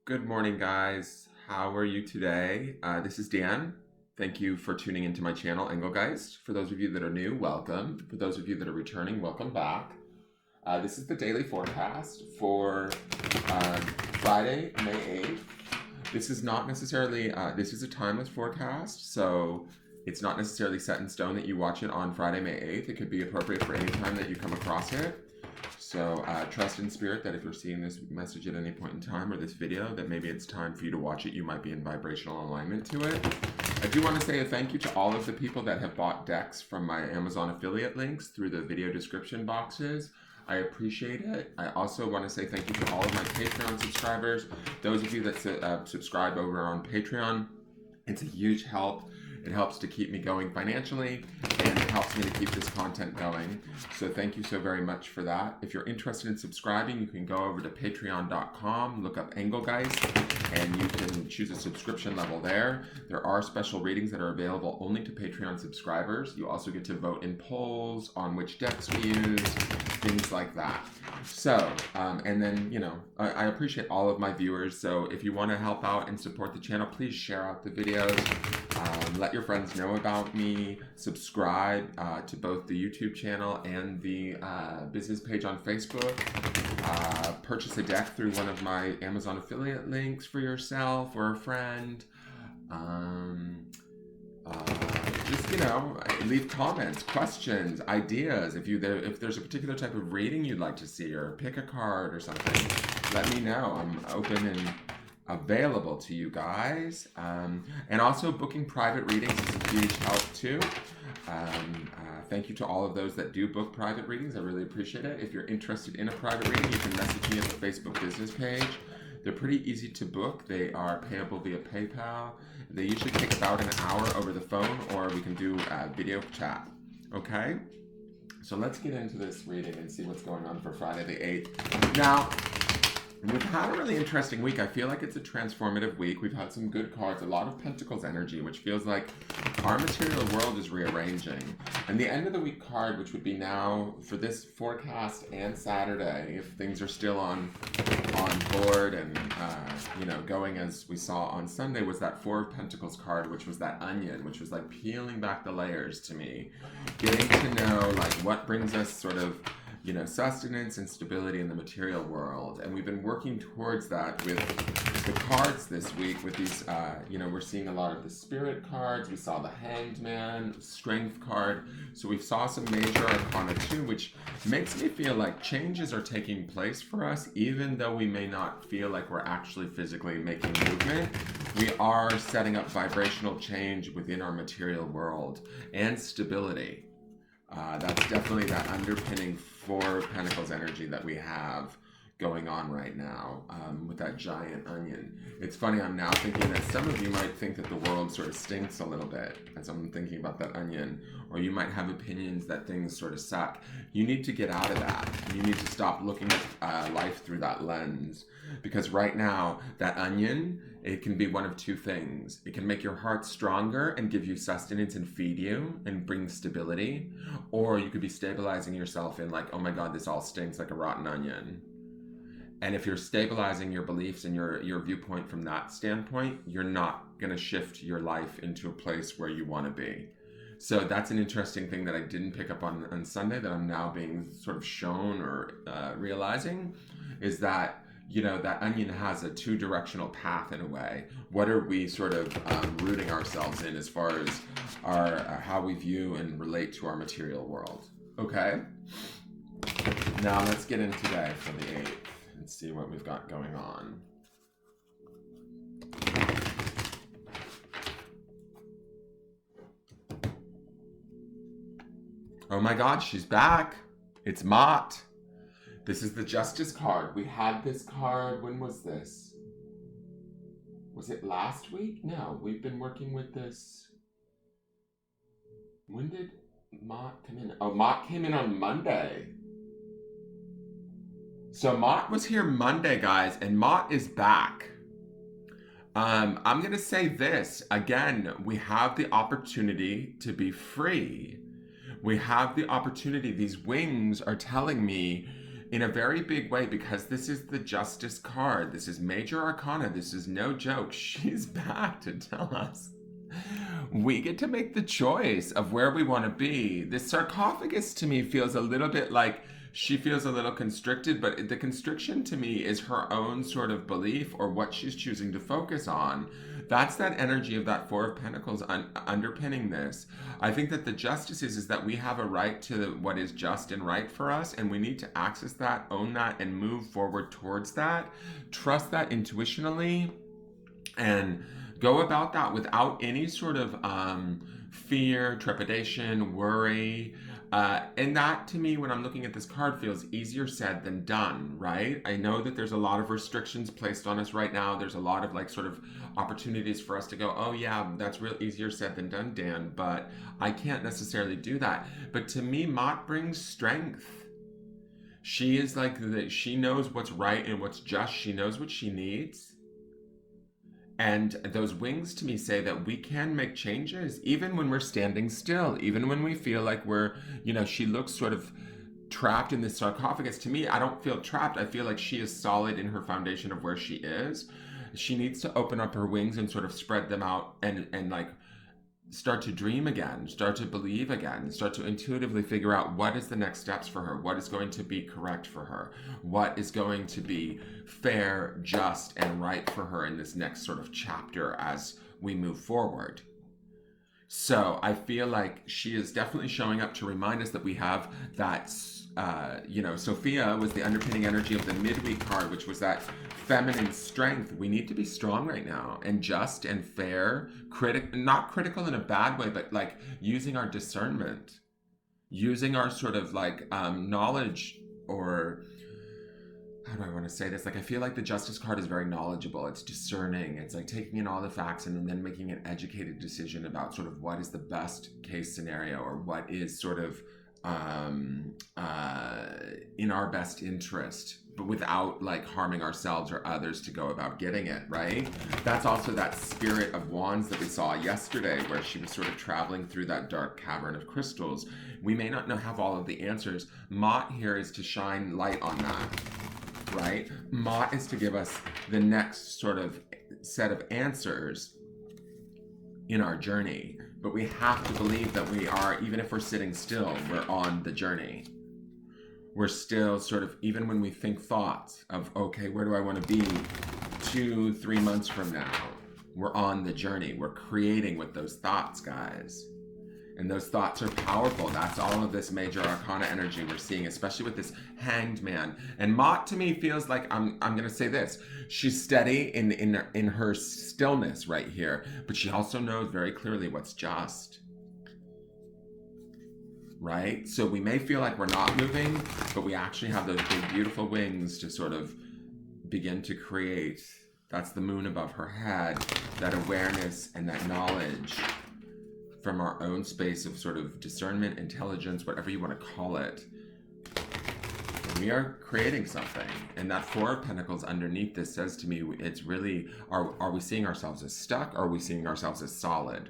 Good morning, guys. How are you today? This is Dan. Thank you for tuning into my channel, Engelgeist. For those of you that are new, welcome. For those of you that are returning, welcome back. This is the daily forecast for Friday, May 8th. This is not necessarily, this is a timeless forecast, so it's not necessarily set in stone that you watch it on Friday, May 8th. It could be appropriate for any time that you come across it. So trust in spirit that if you're seeing this message at any point in time or this video, that maybe it's time for you to watch it. You might be in vibrational alignment to it. I do want to say a thank you to all of the people that have bought decks from my Amazon affiliate links through the video description boxes. I appreciate it. I also want to say thank you to all of my Patreon subscribers. Those of you that subscribe over on Patreon, it's a huge help. It helps to keep me going financially, and it helps me to keep this content going. So thank you so very much for that. If you're interested in subscribing, you can go over to patreon.com, look up Engelgeist, and you can choose a subscription level there. There are special readings that are available only to Patreon subscribers. You also get to vote in polls on which decks we use, things like that. So, and then, you know, I appreciate all of my viewers. So if you want to help out and support the channel, please share out the videos. Let your friends know about me. Subscribe to both the YouTube channel and the business page on Facebook. Purchase a deck through one of my Amazon affiliate links for yourself or a friend. Just, you know, leave comments, questions, ideas. If there's a particular type of reading you'd like to see, or pick a card or something, let me know. I'm open and available to you guys. And also booking private readings is a huge help too. Thank you to all of those that do book private readings. I really appreciate it. If you're interested in a private reading, you can message me at the Facebook business page. They're pretty easy to book. They are payable via PayPal. They usually take about an hour over the phone, or we can do video chat. Okay? So let's get into this reading and see what's going on for Friday the 8th. Now, we've had a really interesting week. I feel like it's a transformative week. We've had some good cards, a lot of Pentacles energy, which feels like our material world is rearranging. And the end of the week card, which would be now for this forecast and Saturday, if things are still on board and you know, going as we saw on Sunday, was that Four of Pentacles card, which was that onion, which was like peeling back the layers to me, getting to know like what brings us sort of, you know, sustenance and stability in the material world. And we've been working towards that with the cards this week with these, you know, we're seeing a lot of the spirit cards. We saw the Hanged Man, Strength card. So we saw some major arcana too, which makes me feel like changes are taking place for us, even though we may not feel like we're actually physically making movement. We are setting up vibrational change within our material world and stability. That's definitely that underpinning Four of Pentacles energy that we have going on right now with that giant onion. It's funny, I'm now thinking that some of you might think that the world sort of stinks a little bit as I'm thinking about that onion, or you might have opinions that things sort of suck. You need to get out of that. You need to stop looking at life through that lens, because right now, that onion, it can be one of two things. It can make your heart stronger and give you sustenance and feed you and bring stability, or you could be stabilizing yourself in like, oh my God, this all stinks like a rotten onion. And if you're stabilizing your beliefs and your viewpoint from that standpoint, you're not going to shift your life into a place where you want to be. So that's an interesting thing that I didn't pick up on Sunday, that I'm now being sort of shown or realizing, is that, you know, that onion has a two-directional path in a way. What are we sort of rooting ourselves in as far as our how we view and relate to our material world? Okay. Now let's get in today for the 8th and see what we've got going on. Oh my God, she's back. It's Mott. This is the Justice card. We had this card, when was this? Was it last week? No, we've been working with this. When did Mott come in? Oh, Mott came in on Monday. So Mott was here Monday, guys, and Mott is back. I'm going to say this. Again, we have the opportunity to be free. We have the opportunity. These wings are telling me in a very big way, because this is the Justice card. This is major arcana. This is no joke. She's back to tell us we get to make the choice of where we want to be. This sarcophagus to me feels a little bit like she feels a little constricted, but the constriction to me is her own sort of belief or what she's choosing to focus on. That's that energy of that Four of Pentacles underpinning this. I think that the justice is that we have a right to what is just and right for us, and we need to access that, own that, and move forward towards that. Trust that intuitionally, and go about that without any sort of fear, trepidation, worry. And that, to me, when I'm looking at this card, feels easier said than done, right? I know that there's a lot of restrictions placed on us right now. There's a lot of like sort of opportunities for us to go, oh yeah, that's real easier said than done, Dan, but I can't necessarily do that. But to me, Mott brings strength. She is like, she knows what's right and what's just. She knows what she needs. And those wings to me say that we can make changes even when we're standing still, even when we feel like we're, she looks sort of trapped in this sarcophagus. To me, I don't feel trapped. I feel like she is solid in her foundation of where she is. She needs to open up her wings and sort of spread them out and like start to dream again, start to believe again, start to intuitively figure out what is the next steps for her, what is going to be correct for her, what is going to be fair, just, and right for her in this next sort of chapter as we move forward. So I feel like she is definitely showing up to remind us that we have that, Sophia was the underpinning energy of the midweek card, which was that feminine strength. We need to be strong right now and just and fair, not critical in a bad way, but like using our discernment, using our sort of like knowledge, or how do I want to say this? Like, I feel like the Justice card is very knowledgeable. It's discerning. It's like taking in all the facts and then making an educated decision about sort of what is the best case scenario, or what is sort of in our best interest, but without like harming ourselves or others to go about getting it, right? That's also that Spirit of Wands that we saw yesterday, where she was sort of traveling through that dark cavern of crystals. We may not have all of the answers. Mott here is to shine light on that, right? Mott is to give us the next sort of set of answers in our journey. But we have to believe that we are, even if we're sitting still, we're on the journey. We're still sort of, even when we think thoughts of, okay, where do I want to be 2-3 months from now? We're on the journey. We're creating with those thoughts, guys. And those thoughts are powerful. That's all of this major arcana energy we're seeing, especially with this Hanged Man. And Mott to me feels like, I'm going to say this, she's steady in her stillness right here, but she also knows very clearly what's just. Right? So we may feel like we're not moving, but we actually have those big, beautiful wings to sort of begin to create. That's the moon above her head, that awareness and that knowledge from our own space of sort of discernment, intelligence, whatever you want to call it. We are creating something. And that Four of Pentacles underneath this says to me, it's really, are we seeing ourselves as stuck? Or are we seeing ourselves as solid?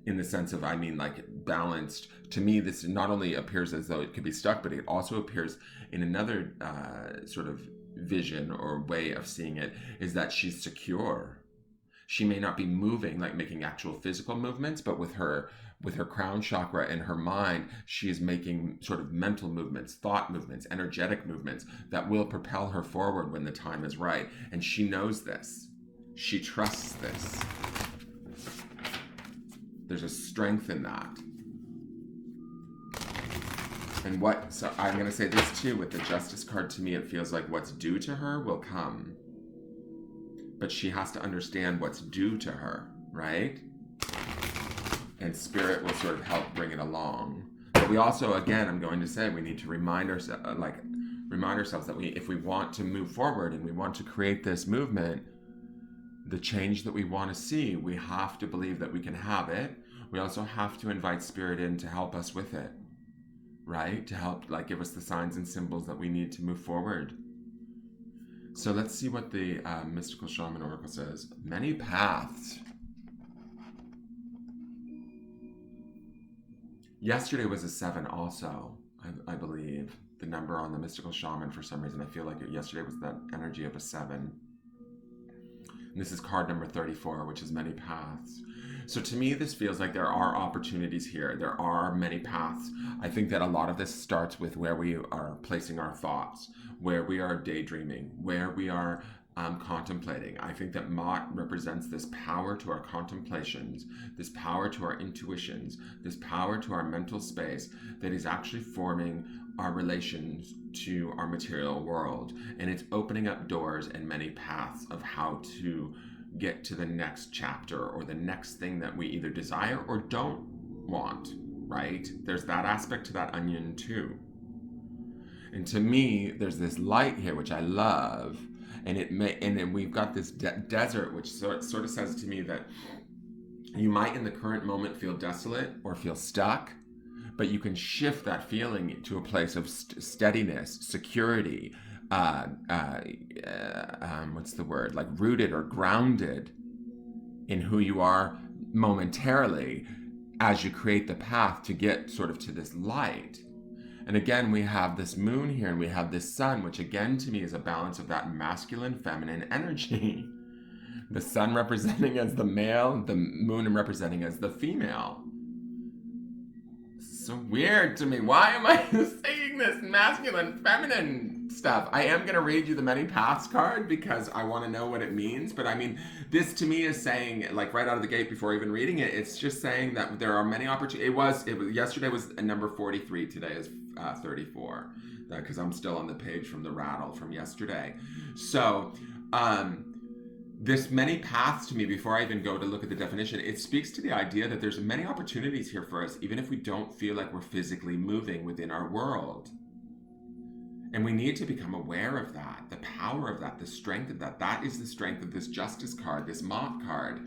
In the sense of, I mean, like balanced. To me, this not only appears as though it could be stuck, but it also appears in another sort of vision or way of seeing it, is that she's secure. She may not be moving, like making actual physical movements, but with her crown chakra and her mind, she is making sort of mental movements, thought movements, energetic movements that will propel her forward when the time is right. And she knows this. She trusts this. There's a strength in that. And so I'm going to say this too, with the Justice card, to me, it feels like what's due to her will come. But she has to understand what's due to her, right? And Spirit will sort of help bring it along. But we also, again, I'm going to say, we need to remind ourselves that if we want to move forward and we want to create this movement, the change that we want to see, we have to believe that we can have it. We also have to invite Spirit in to help us with it, right? To help, like, give us the signs and symbols that we need to move forward. So let's see what the Mystical Shaman Oracle says. Many paths. Yesterday was a 7 also, I believe. the number on the mystical shaman for some reason. I feel like yesterday was that energy of a 7. And this is card number 34, which is many paths. So to me, this feels like there are opportunities here. There are many paths. I think that a lot of this starts with where we are placing our thoughts, where we are daydreaming, where we are contemplating. I think that Mott represents this power to our contemplations, this power to our intuitions, this power to our mental space that is actually forming our relations to our material world. And it's opening up doors and many paths of how to get to the next chapter or the next thing that we either desire or don't want, right? There's that aspect to that onion too. And to me, there's this light here, which I love. And then we've got this desert, which sort of says to me that you might in the current moment feel desolate or feel stuck, but you can shift that feeling to a place of steadiness, security, what's the word? Like rooted or grounded in who you are momentarily as you create the path to get sort of to this light. And again, we have this moon here and we have this sun, which again to me is a balance of that masculine, feminine energy. The sun representing as the male, the moon representing as the female. So weird to me. Why am I saying this masculine, feminine stuff? I am going to read you the many paths card because I want to know what it means. But I mean, this to me is saying, like right out of the gate before even reading it, it's just saying that there are many opportunities. It was yesterday was a number 43. Today is 34 because I'm still on the page from the rattle from yesterday. So, this many paths to me, before I even go to look at the definition, it speaks to the idea that there's many opportunities here for us, even if we don't feel like we're physically moving within our world. And we need to become aware of that, the power of that, the strength of that. That is the strength of this Justice card, this Moth card,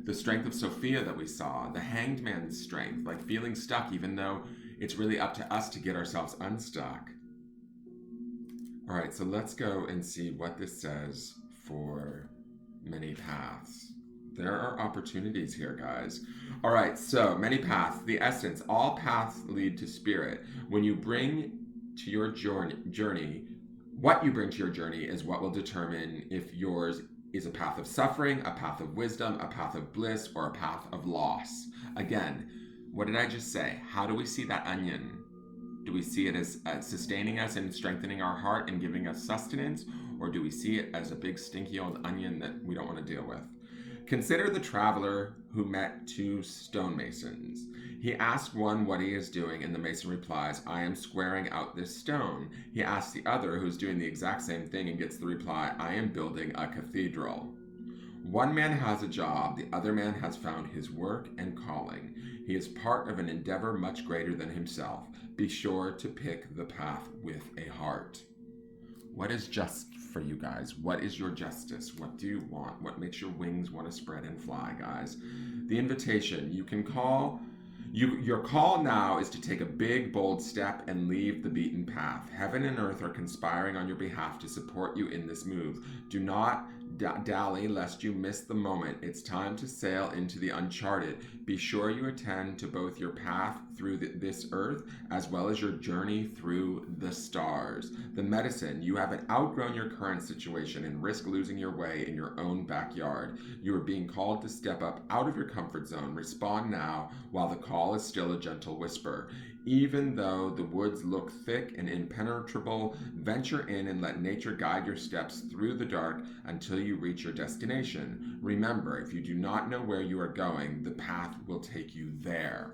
the strength of Sophia that we saw, the Hanged Man's strength, like feeling stuck, even though it's really up to us to get ourselves unstuck. All right, so let's go and see what this says for many paths. There are opportunities here, guys. All right, so many paths. The essence, all paths lead to spirit. When you bring to your journey, what you bring to your journey is what will determine if yours is a path of suffering, a path of wisdom, a path of bliss, or a path of loss. Again, what did I just say? How do we see that onion? Do we see it as sustaining us and strengthening our heart and giving us sustenance? Or do we see it as a big stinky old onion that we don't want to deal with? Consider the traveler who met 2 stonemasons. He asked one what he is doing, and the mason replies, I am squaring out this stone. He asks the other, who's doing the exact same thing, and gets the reply, I am building a cathedral. One man has a job, the other man has found his work and calling. He is part of an endeavor much greater than himself. Be sure to pick the path with a heart. What is just for you guys? What is your justice? What do you want? What makes your wings want to spread and fly, guys? The invitation, you can call. Your call now is to take a big, bold step and leave the beaten path. Heaven and earth are conspiring on your behalf to support you in this move. Do not dally lest you miss the moment. It's time to sail into the uncharted. Be sure you attend to both your path through this earth as well as your journey through the stars. The medicine, you haven't outgrown your current situation and risk losing your way in your own backyard. You are being called to step up out of your comfort zone. Respond now while the call is still a gentle whisper. Even though the woods look thick and impenetrable, venture in and let nature guide your steps through the dark until you reach your destination. Remember, if you do not know where you are going, the path will take you there.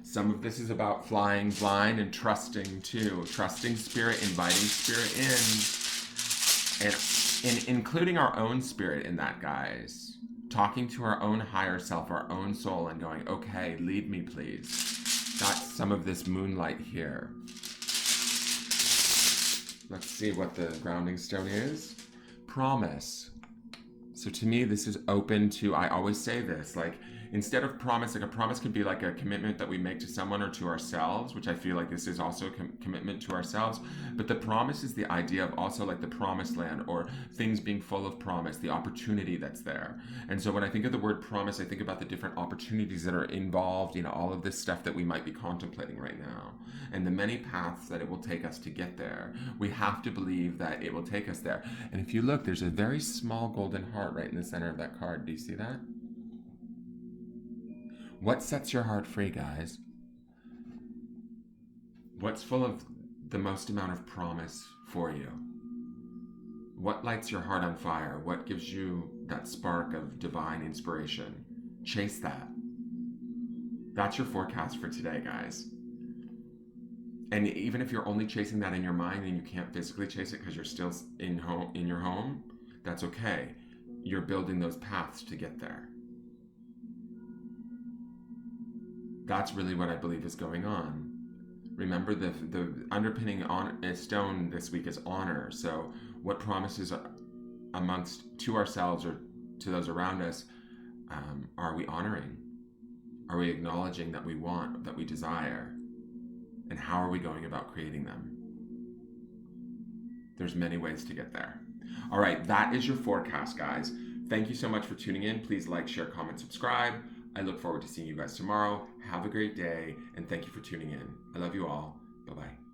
Some of this is about flying blind and trusting too. Trusting spirit, inviting spirit in, and including our own spirit in that, guys. Talking to our own higher self, our own soul, and going, okay, lead me please. That's some of this moonlight here. Let's see what the grounding stone is. Promise. So to me, this is open to, I always say this, like, instead of promise, like a promise could be like a commitment that we make to someone or to ourselves, which I feel like this is also a commitment to ourselves. But the promise is the idea of also like the promised land, or things being full of promise, the opportunity that's there. And so when I think of the word promise, I think about the different opportunities that are involved in all of this stuff that we might be contemplating right now, and the many paths that it will take us to get there. We have to believe that it will take us there. And if you look, there's a very small golden heart right in the center of that card. Do you see that? What sets your heart free, guys? What's full of the most amount of promise for you? What lights your heart on fire? What gives you that spark of divine inspiration? Chase that. That's your forecast for today, guys. And even if you're only chasing that in your mind and you can't physically chase it because you're still in your home, that's okay. You're building those paths to get there. That's really what I believe is going on. Remember, the underpinning on a stone this week is honor. So what promises amongst to ourselves or to those around us are we honoring? Are we acknowledging that we want, that we desire? And how are we going about creating them? There's many ways to get there. All right, that is your forecast, guys. Thank you so much for tuning in. Please like, share, comment, subscribe. I look forward to seeing you guys tomorrow. Have a great day, and thank you for tuning in. I love you all. Bye-bye.